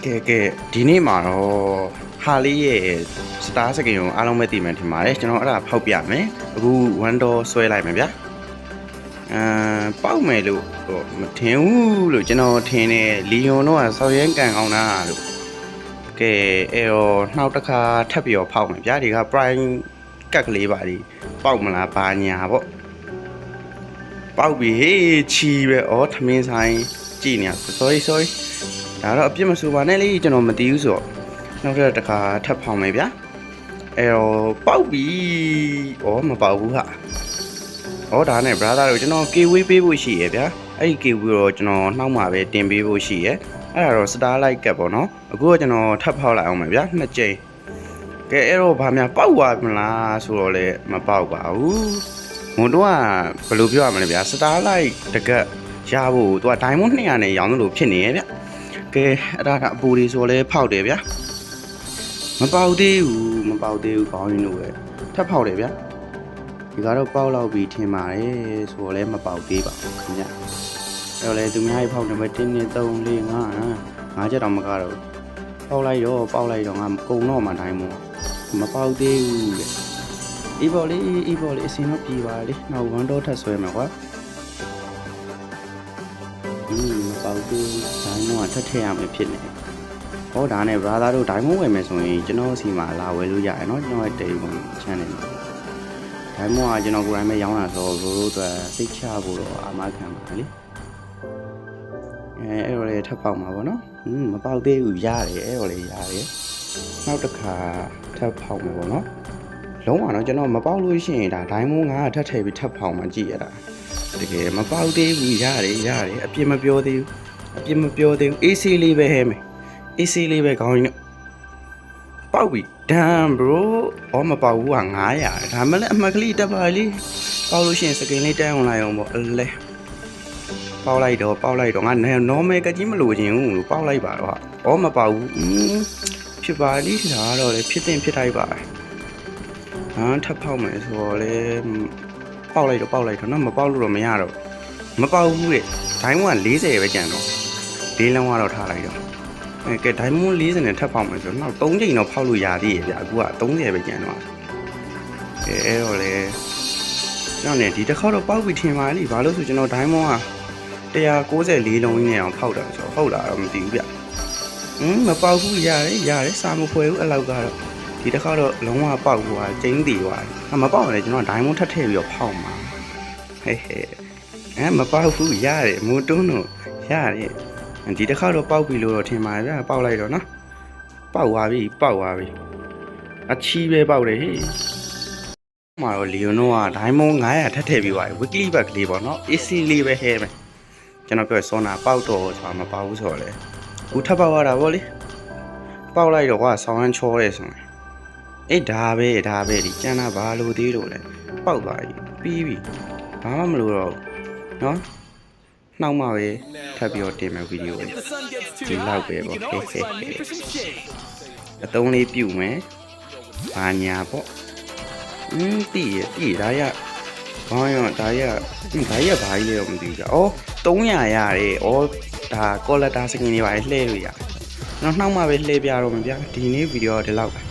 ကဲဒီနေ့မှာတော့ဟာလေးရဲ့စတားစကင်ကိုအားလုံးပဲသိမှန်ထင်ပါတယ်ကျွန်တော်အဲ့ဒါဖောက်ပြမယ်အခု1ဒေါ်ဆွဲလိုက်မယ်ဗျာပေါက်မယ်လို့မထင်ဘူးလို့ကျွန်တော်ထင်တယ်လီယွန်တော့ဆောက်ရဲကန်အောင်တာလို့ကဲအဲ့တော့နောက်တစ်ခါထပ်ပြီးတော့ဖောက်မယ်ဗျာဒီက prime ကတ်ကလေးပါဒီပေါက်မလားဘာညာပေါ့ပေါက်ပြီဟေးချီပဲဩထမင်းဆိုင်ကြည့်နေ sorry ဒါတော့အပြစ်မဆိုပါနဲ့လေကျွန်တော်မသိဘူးဆိုတော့နောက်တစ်ခါထပ်ဖောင်းမယ်ဗျာအဲ့တော့ပေါက်ပြီဩမပေါက်ဘူးဟာဩဒါနဲ့ brother တို့ကျွန်တော် KW ပေးဖို့ရှိရဗျာအဲ့ဒီ KW တော့ကျွန်တော်နှောက်မှာပဲတင်ပေးဖို့ရှိရအဲ့ဒါတော့ starlight ကပ်ပေါ့နော်အခုကကျွန်တော်ထပ်ဖောက်လိုက်အောင်မယ်ဗျာနှစ်ကြိမ်ကဲအဲ့တော့ဘာများပေါက်သွားမလားဆိုတော့လည်းမပေါက်ပါဘူးငုံတော့ဘယ်လိုပြောရမလဲဗျာ starlight တကက်ရဖို့သူက diamond 200နဲ့ရောင်းလို့ဖြစ်နေရဲ့ဗျကဲအဲ့ဒါကအပူတွေဆိုလဲဖောက်တယ်ဗျာမပေါက်သေးဘူးကောင်းရင်လို့ပဲထပ်ဖောက်တယ်ဗျာဒီကတော့ပေါက်လောက်ပြီးထင်ပါတယ်ဆိုတော့လဲမပေါက်သေးပါဘူးခင်ဗျအဲ့တော့လဲသူများကြီးဖောက်တယ်ပဲ1 2 3 4 5 5ချက်တော့မကတော့ပေါက်လိုက်တော့ငါကုံတော့မှတိုင်းမို့မပေါက်သေးဘူးလေအေးပေါ်လေးအစင်တော့ပြေပါလေနောက်1တော့ထပ်ဆွဲမှာကွာမပေါက်သေးဒိုင်းမို့ကထပ်ထည့်ရမယ်ဖြစ်နေဟောဒါနဲ့ brother တို့ဒိုင်းမို့ဝယ်မယ်ဆိုရင်ကျွန်တော်စီမှာလာဝယ်လို့ရတယ်เนาะကျွန်တော်ရဲ့တေးပုံ channel မှာဒိုင်းမို့ကကျွန်တော်ကိုယ်တိုင်ပဲရောင်းတာဆိုတော့တို့အတွက်စိတ်ချဖို့တော့အာမခံပါလေအဲ့တော့လေထပ်ပေါက်မှာပေါ့နော်မပေါက်သေးဘူးရတယ်အဲ့တော့လေရတယ်နောက်တစ်ခါထပ်ဖောက်မှာပေါ့နော်လုံးဝတော့ကျွန်တော်မပေါက်လို့ရှိရင်ဒါဒိုင်းမိုးငါထပ်ထည့်ပြီးထပ်ဖောက်မှကြည့်ရတာတကယ်မပေါက်သေးဘူးရတယ်အပြစ်မပြောသေးဘူး AC လေးပဲဟဲမယ် AC လေးပဲခေါင်းကြီးပေါက်ပြီ damn bro မပေါက်ဘူးက900ဒါမှလည်းအမှတ်ကလေးတက်ပါလေပေါက်လို့ရှိရင်စကင်လေးတက်အောင်လိုက်အောင်ပေါ့လဲပေါက်လိုက်တော့ငါ normal ကကြီးမလို့ခြင်းဘူးပေါက်လိုက်ပါတော့မပေါက်ဘူးဖြစ်ပါလိဒါတော့လေဖြစ်တင်ဖြစ်ထိုက်ပါထပ်ဖောက်မယ်ဆိုတော့လေပေါက်လိုက်တော့နော်မပေါက်လို့တော့မရတော့မပေါက်ဘူးတဲ့ဒိုင်းမိုးက40ပဲကျန်တော့၄လုံးကတော့ထားလိုက်တော့ကဲဒိုင်းမိုး40နဲ့ထပ်ဖောက်မယ်ဆိုတော့နောက်3ချိန်တော့ဖောက်လို့ရသေးရဲ့ဗျအခုက30ပဲကျန်တော့အဲ့တော့လေကျွန်တော်ねဒီတစ်ခေါက်တော့ပေါက်ပြီးထင်ပါလိဘာလို့ဆိုကျွန်တော်ဒိုင်းမိုးက194လုံးကြီးနဲ့အောင်ဖောက်တာဆိုတော့ဟုတ်လားတော့မသိဘူးဗျမပေါက်ဘူးရတယ်စာမဖွဲဘူးအဲ့လောက်ကတော့ဒီတစ်ခါတော့လုံးဝပေါက်သွားကျင်းတည်သွားတယ်မပေါက်ရင်ကျွန်တော်ဒိုင်းမွန်ထပ်ထည့်ပြီးတော့ဖောက်မှာဟဲ့မပေါက်ဘူးရတယ်မိုးတွန်းတော့ရတယ်ဒီတစ်ခါတော့ပေါက်ပြီလို့တော့ထင်ပါတယ်ဗျပေါက်လိုက်တော့နော်ပေါက်သွားပြီအချီးပဲပေါက်တယ်ဟေးမှာတော့လီယွန်တို့ကဒိုင်းမွန်900ထပ်ထည့်ပြီးသွားတယ် weekly back လေးပေါ့နော် AC လေးပဲဟဲ့မယ်ကျွန်တော်ပြောစောနာပေါက်တော့ဆိုတာမပေါက်ဘူးဆိုတော့လေအခုထပ်ပေါက်ရတာဗောလေပေါက်လိုက်တော့ကွာဆောင်းရမ်းချောရဲဆိုရင်ဒါပဲဒီကျန်တာဘာလို့သေးလို့လဲပေါက်သွားပြီပြီးပြီဘာမှမလို့တော့နော်နှောက်မှပဲထပ်ပြီးတော့တင်မယ်ဗီဒီယိုလေးဒီလောက်ပဲပေါ့အတုံးလေးပြုတ်မယ်ဘာညာပေါ့တည်ဒါရဘာရောဒါရဘာကြီးလဲတော့မသိဘူးကြာ300ရတယ်ဒါကော်လက်တာစကင်လေးပါလှည့်လို့ရတယ်နော်နှောက်မှပဲလှည့်ပြတော့မှာဗျာဒီနေ့ဗီဒီယိုဒီလောက်ပဲ